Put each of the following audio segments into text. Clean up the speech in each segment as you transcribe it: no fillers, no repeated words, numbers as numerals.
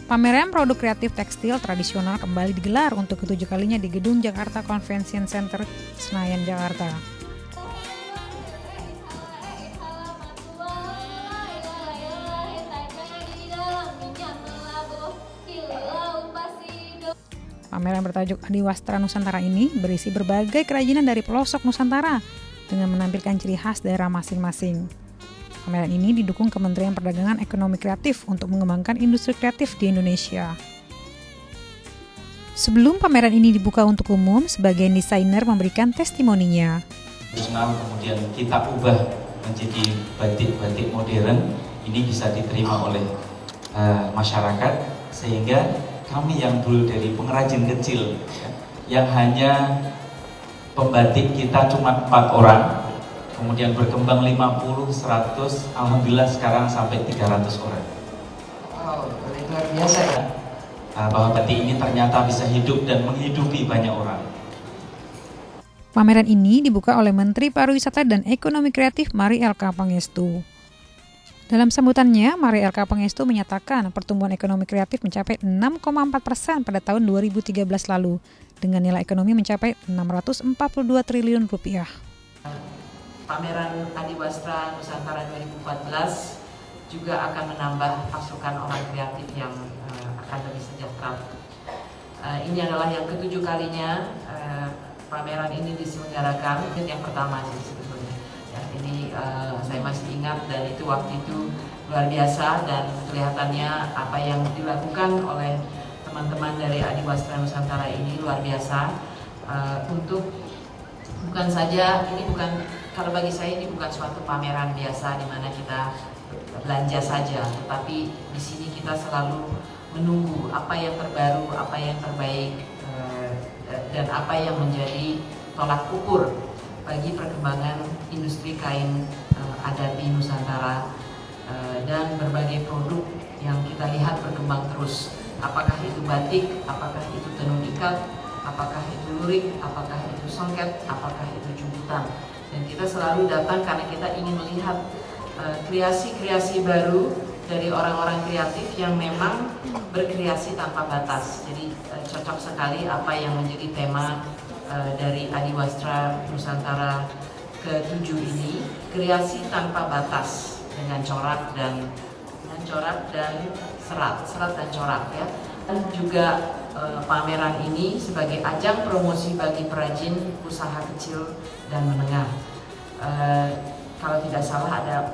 Pameran produk kreatif tekstil tradisional kembali digelar untuk ketujuh kalinya di Gedung Jakarta Convention Center, Senayan, Jakarta. Pameran bertajuk Adiwastra Nusantara ini berisi berbagai kerajinan dari pelosok Nusantara dengan menampilkan ciri khas daerah masing-masing. Pameran ini didukung Kementerian Perdagangan Ekonomi Kreatif untuk mengembangkan industri kreatif di Indonesia. Sebelum pameran ini dibuka untuk umum, sebagian desainer memberikan testimoninya. Kemudian kita ubah menjadi batik-batik modern, ini bisa diterima oleh masyarakat, sehingga kami yang dulu dari pengrajin kecil, yang hanya pembatik kita cuma 4 orang, kemudian berkembang 50, 100, alhamdulillah sekarang sampai 300 orang. Wow, luar biasa ya. Bahwa batik ini ternyata bisa hidup dan menghidupi banyak orang. Pameran ini dibuka oleh Menteri Pariwisata dan Ekonomi Kreatif Mari LK Pangestu. Dalam sambutannya, Mari LK Pangestu menyatakan pertumbuhan ekonomi kreatif mencapai 6,4% pada tahun 2013 lalu, dengan nilai ekonomi mencapai 642 triliun rupiah. Pameran Adiwastra Nusantara 2014 juga akan menambah pasukan orang kreatif yang akan lebih sejahtera. Ini adalah yang ketujuh kalinya pameran ini diselenggarakan. Yang pertama sih sebetulnya. Ya, ini saya masih ingat, dan itu waktu itu luar biasa, dan kelihatannya apa yang dilakukan oleh teman-teman dari Adiwastra Nusantara ini luar biasa untuk bukan saja ini bukan, kalau bagi saya ini bukan suatu pameran biasa di mana kita belanja saja, tetapi di sini kita selalu menunggu apa yang terbaru, apa yang terbaik, dan apa yang menjadi tolak ukur bagi perkembangan industri kain adat di Nusantara, dan berbagai produk yang kita lihat berkembang terus. Apakah itu batik, apakah itu tenun ikat, apakah itu lurik, apakah itu songket, apakah itu jumputan. Dan kita selalu datang karena kita ingin melihat kreasi-kreasi baru dari orang-orang kreatif yang memang berkreasi tanpa batas. Jadi cocok sekali apa yang menjadi tema dari Adiwastra Nusantara ke-7 ini, kreasi tanpa batas, dengan corak dan serat dan corak ya. Dan juga pameran ini sebagai ajang promosi bagi perajin usaha kecil dan menengah. Kalau tidak salah ada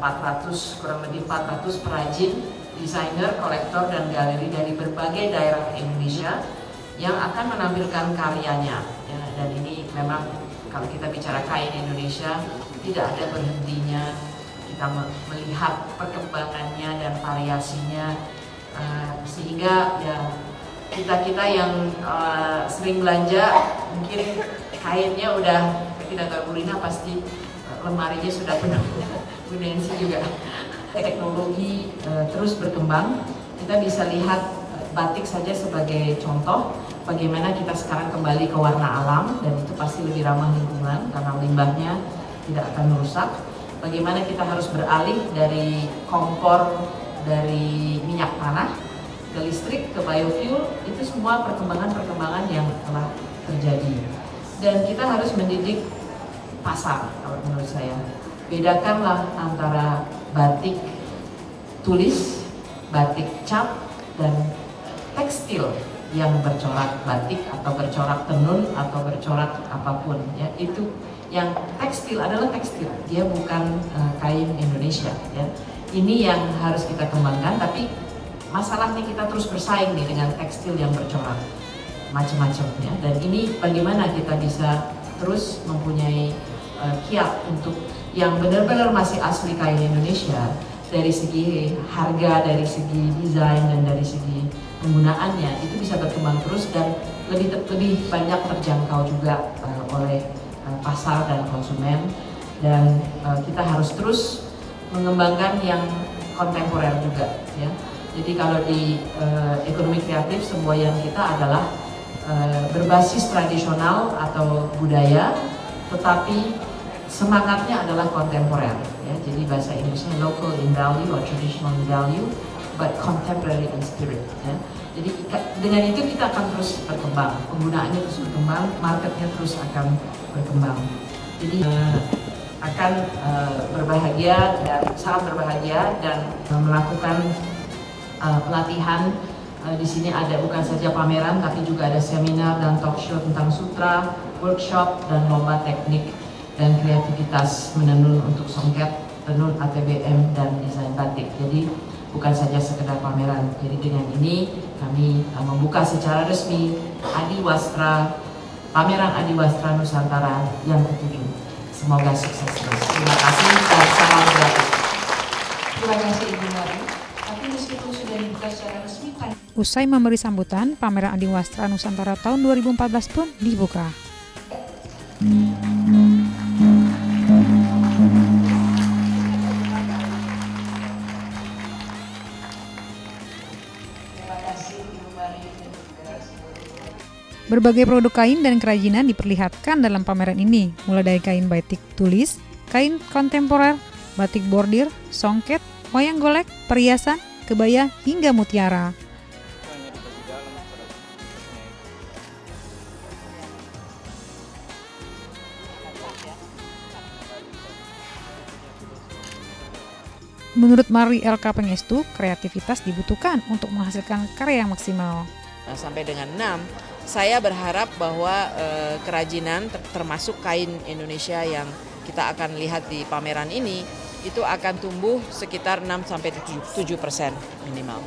kurang lebih 400 perajin, desainer, kolektor, dan galeri dari berbagai daerah Indonesia yang akan menampilkan karyanya. Ya, dan ini memang kalau kita bicara kain Indonesia tidak ada berhentinya. Kita melihat perkembangannya dan variasinya, sehingga ya kita yang sering belanja mungkin kainnya udah tidak tahu Bulina pasti lemarinya sudah penuh. Bu Nancy juga teknologi terus berkembang. Kita bisa lihat batik saja sebagai contoh bagaimana kita sekarang kembali ke warna alam, dan itu pasti lebih ramah lingkungan karena limbahnya tidak akan merusak. Bagaimana kita harus beralih dari kompor, dari minyak tanah ke listrik, ke biofuel, itu semua perkembangan yang telah terjadi. Dan kita harus mendidik pasar, kalau menurut saya. Bedakanlah antara batik tulis, batik cap, dan tekstil yang bercorak batik atau bercorak tenun atau bercorak apapun ya. Itu yang tekstil adalah tekstil, dia bukan kain Indonesia ya. Ini yang harus kita kembangkan, tapi masalahnya kita terus bersaing nih dengan tekstil yang bercorak macam-macam ya. Dan ini bagaimana kita bisa terus mempunyai kiat untuk yang benar-benar masih asli kain Indonesia, dari segi harga, dari segi desain, dan dari segi penggunaannya itu bisa berkembang terus dan lebih banyak terjangkau juga oleh pasar dan konsumen. Dan kita harus terus mengembangkan yang kontemporer juga ya. Jadi kalau di ekonomi kreatif semua yang kita adalah berbasis tradisional atau budaya, tetapi semangatnya adalah kontemporer ya. Jadi bahasa Inggrisnya local in value or traditional in value, but contemporary in spirit. Ya. Jadi dengan itu kita akan terus berkembang, penggunaannya terus berkembang, marketnya terus akan berkembang. Jadi akan berbahagia dan sangat berbahagia dan melakukan pelatihan. Di sini ada bukan saja pameran, tapi juga ada seminar dan talk show tentang sutra, workshop dan lomba teknik dan kreativitas menenun untuk songket, tenun ATBM dan desain batik. Jadi bukan saja sekedar pameran. Jadi dengan ini kami membuka secara resmi pameran Adiwastra Nusantara yang ke-7. Semoga sukses terus. Terima kasih dan salam gratis. Terima kasih Ibu Mari. Tapi meskipun sudah dibuka secara resmi, usai memberi sambutan, pameran Adiwastra Nusantara tahun 2014 pun dibuka. Berbagai produk kain dan kerajinan diperlihatkan dalam pameran ini, mulai dari kain batik tulis, kain kontemporer, batik bordir, songket, wayang golek, perhiasan, kebaya, hingga mutiara. Menurut Mari LK Pangestu, kreativitas dibutuhkan untuk menghasilkan karya yang maksimal. Sampai dengan 6, saya berharap bahwa kerajinan termasuk kain Indonesia yang kita akan lihat di pameran ini itu akan tumbuh sekitar 6-7% minimal.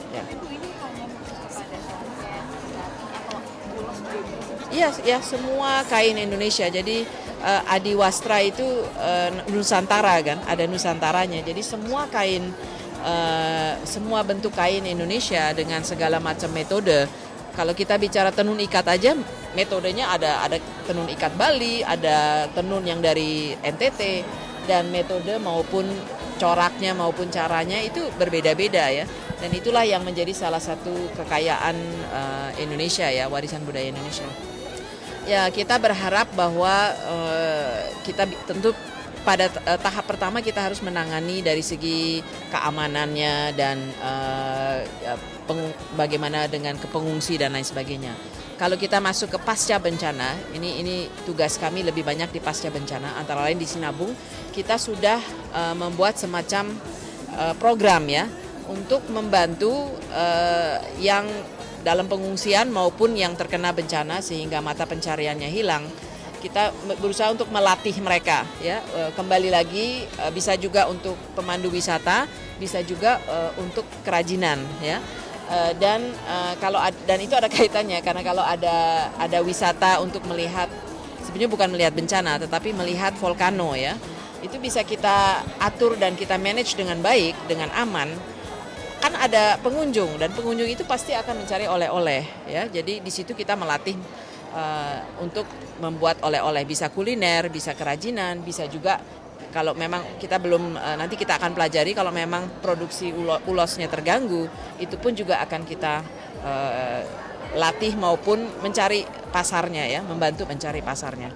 Ya, semua kain Indonesia. Jadi Adiwastra itu Nusantara kan, ada Nusantaranya. Jadi semua kain, semua bentuk kain Indonesia dengan segala macam metode. Kalau kita bicara tenun ikat aja, metodenya ada tenun ikat Bali, ada tenun yang dari NTT, dan metode maupun coraknya maupun caranya itu berbeda-beda ya. Dan itulah yang menjadi salah satu kekayaan Indonesia ya, warisan budaya Indonesia. Ya, kita berharap bahwa kita tentu pada tahap pertama kita harus menangani dari segi keamanannya dan bagaimana dengan kepengungsi dan lain sebagainya. Kalau kita masuk ke pasca bencana, ini tugas kami lebih banyak di pasca bencana. Antara lain di Sinabung, kita sudah membuat semacam program ya untuk membantu yang dalam pengungsian maupun yang terkena bencana sehingga mata pencariannya hilang. Kita berusaha untuk melatih mereka ya, kembali lagi bisa juga untuk pemandu wisata, bisa juga untuk kerajinan ya. Dan itu ada kaitannya karena kalau ada wisata untuk melihat, sebenarnya bukan melihat bencana tetapi melihat volcano ya, itu bisa kita atur dan kita manage dengan baik, dengan aman. Kan ada pengunjung dan pengunjung itu pasti akan mencari oleh-oleh ya. Jadi di situ kita melatih untuk membuat oleh-oleh, bisa kuliner, bisa kerajinan, bisa juga kalau memang kita belum, nanti kita akan pelajari kalau memang produksi ulosnya terganggu, itu pun juga akan kita latih maupun mencari pasarnya ya, membantu mencari pasarnya.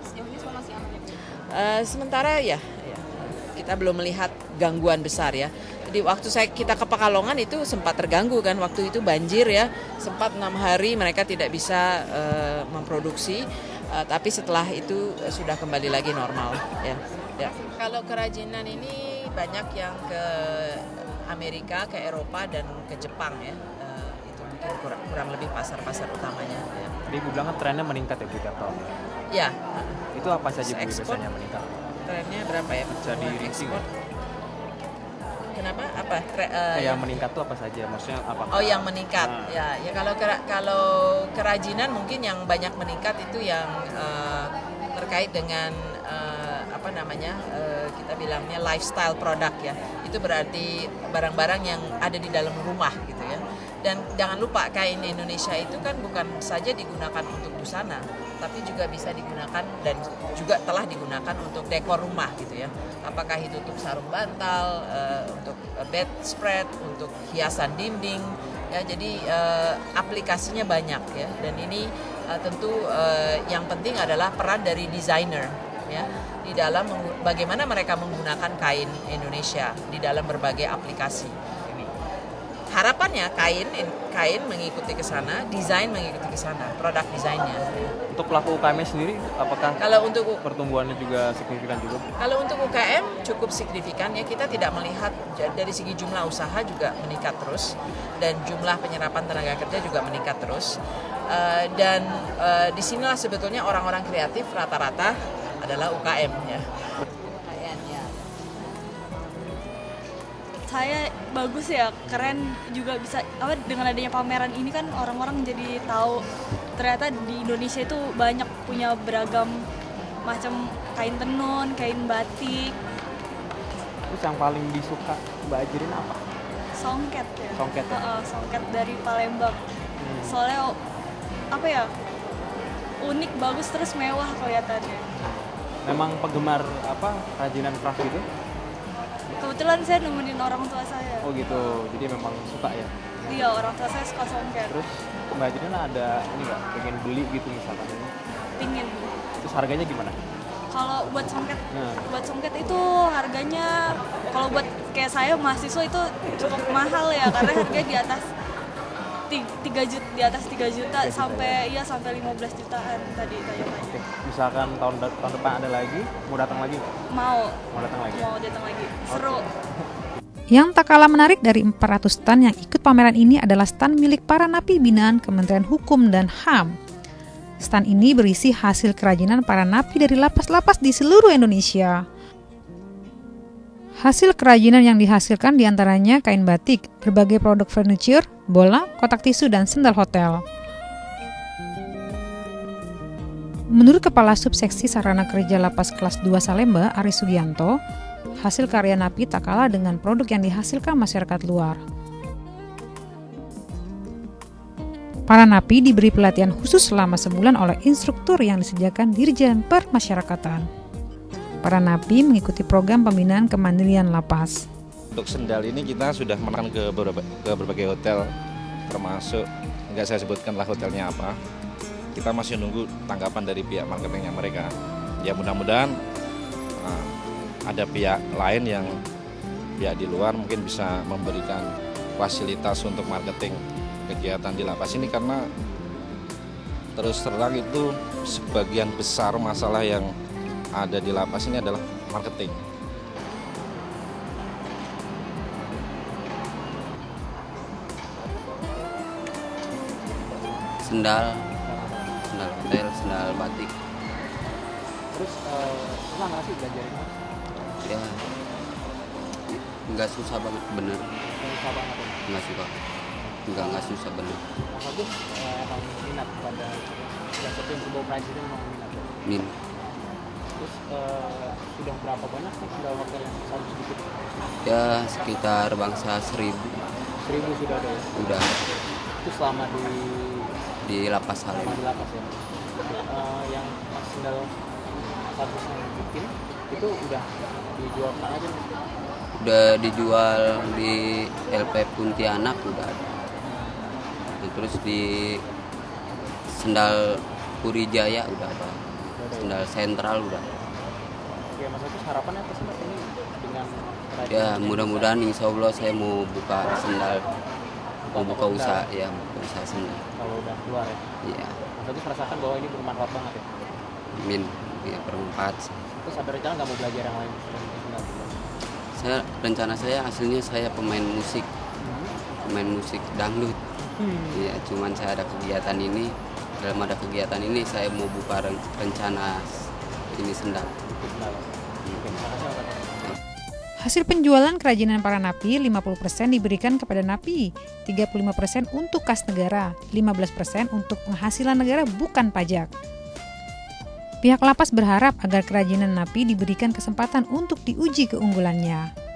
Sementara ya kita belum melihat gangguan besar ya. Jadi waktu kita ke Pekalongan itu sempat terganggu kan, waktu itu banjir ya, sempat 6 hari mereka tidak bisa memproduksi, tapi setelah itu sudah kembali lagi normal ya. Kalau kerajinan ini banyak yang ke Amerika, ke Eropa dan ke Jepang ya, itu mungkin kurang lebih pasar-pasar utamanya. Ya. Tadi Ibu bilang kan trennya meningkat ya Bu tiap tahun. Ya. Itu apa saja Bu biasanya meningkat? Trennya berapa ya? Jadi ekspor. Kenapa? Apa? Yang meningkat tuh apa saja? Maksudnya apa? Oh, yang meningkat. Ya kalau kerajinan mungkin yang banyak meningkat itu yang terkait dengan kita bilangnya lifestyle product ya. Itu berarti barang-barang yang ada di dalam rumah gitu ya. Dan jangan lupa kain Indonesia itu kan bukan saja digunakan untuk busana, tapi juga bisa digunakan dan juga telah digunakan untuk dekor rumah gitu ya. Apakah itu untuk sarung bantal, untuk bedspread, untuk hiasan dinding ya. Jadi aplikasinya banyak ya. Dan ini tentu yang penting adalah peran dari desainer ya di dalam bagaimana mereka menggunakan kain Indonesia di dalam berbagai aplikasi. harapannya kain mengikuti ke sana, desain mengikuti ke sana, produk desainnya. Untuk pelaku UKM sendiri, apakah Kalau untuk pertumbuhannya juga signifikan juga? Kalau untuk UKM cukup signifikan ya, kita tidak melihat dari segi jumlah usaha juga meningkat terus dan jumlah penyerapan tenaga kerja juga meningkat terus. Disinilah sebetulnya orang-orang kreatif rata-rata adalah UKM ya. Saya bagus ya, keren juga bisa dengan adanya pameran ini kan orang-orang jadi tahu ternyata di Indonesia itu banyak punya beragam macam kain tenun, kain batik. Terus yang paling disuka Mbak Ajrin apa? Songket ya. Songket ya? Songket dari Palembang. Soalnya unik, bagus, terus mewah kelihatannya. Memang penggemar kerajinan craft gitu? Kebetulan saya nemenin orang tua saya. Oh gitu, jadi memang suka ya? Iya, orang tua saya suka songket. Terus Mbak Ajrin ada ini nggak, pengen beli gitu misalkan? Pingin. Terus harganya gimana? Kalau buat songket itu harganya, kalau buat kayak saya mahasiswa itu cukup mahal ya, karena harganya di atas 3 juta sampai 15 jutaan tadi tanya. Oke, misalkan tahun depan ada lagi, mau datang lagi nggak? Mau datang lagi. Seru. Yang tak kalah menarik dari 400 stand yang ikut pameran ini adalah stand milik para napi binaan Kementerian Hukum dan HAM. Stand ini berisi hasil kerajinan para napi dari lapas-lapas di seluruh Indonesia. Hasil kerajinan yang dihasilkan diantaranya kain batik, berbagai produk furniture, bola, kotak tisu, dan sendal hotel. Menurut Kepala Subseksi Sarana Kerja Lapas Kelas 2 Salemba, Ari Sugianto, hasil karya napi tak kalah dengan produk yang dihasilkan masyarakat luar. Para napi diberi pelatihan khusus selama sebulan oleh instruktur yang disediakan Dirjen Permasyarakatan. Para napi mengikuti program pembinaan kemandirian lapas. Untuk sendal ini kita sudah menarik ke berbagai hotel, termasuk nggak saya sebutkanlah hotelnya apa. Kita masih nunggu tanggapan dari pihak marketingnya mereka. Ya mudah-mudahan ada pihak lain yang pihak di luar mungkin bisa memberikan fasilitas untuk marketing kegiatan di lapas ini, karena terus terang itu sebagian besar masalah yang ada di lapas ini adalah marketing. Sendal hotel, sendal batik. Terus susah nggak sih belajar ini? Ya, nggak susah banget bener. Susah banget ya? Nggak susah bener. Mas Agus emang minat pada sesuatu yang berbau kerajinan, emang minat ya? Minat. Terus sudah berapa banyak sih sendal hotel yang harus sedikit? Ya sekitar bangsa 1.000. 1.000 sudah ada ya? Udah. Itu selama di lapas Halim. Selama di lapas ya? Yang sendal Agus yang bikin itu udah dijual kemana aja nih? Udah dijual di LP Pontianak udah ada. Terus di sendal Puri Jaya udah ada. Sendal Sentral udah. Oke, Mas Agus harapannya apa sih Mas ini dengan kerajinan? Ya mudah-mudahan insya Allah saya mau buka sendal, mau buka usaha ya, buka usaha sendal. Kalau udah keluar ya? Iya. Mas Agus merasakan bahwa ini bermanfaat banget ya? Ya bermanfaat sih. Terus ada rencana nggak mau belajar yang lain? Rencana saya aslinya saya pemain musik dangdut. Iya, cuman saya ada kegiatan ini. Dalam ada kegiatan ini saya mau buka rencana ini sendal. Hasil penjualan kerajinan para napi, 50% diberikan kepada napi, 35% untuk kas negara, 15% untuk penghasilan negara bukan pajak. Pihak lapas berharap agar kerajinan napi diberikan kesempatan untuk diuji keunggulannya.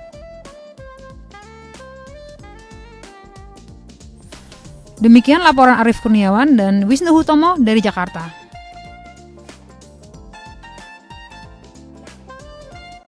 Demikian laporan Arief Kurniawan dan Wisnu Hutomo dari Jakarta.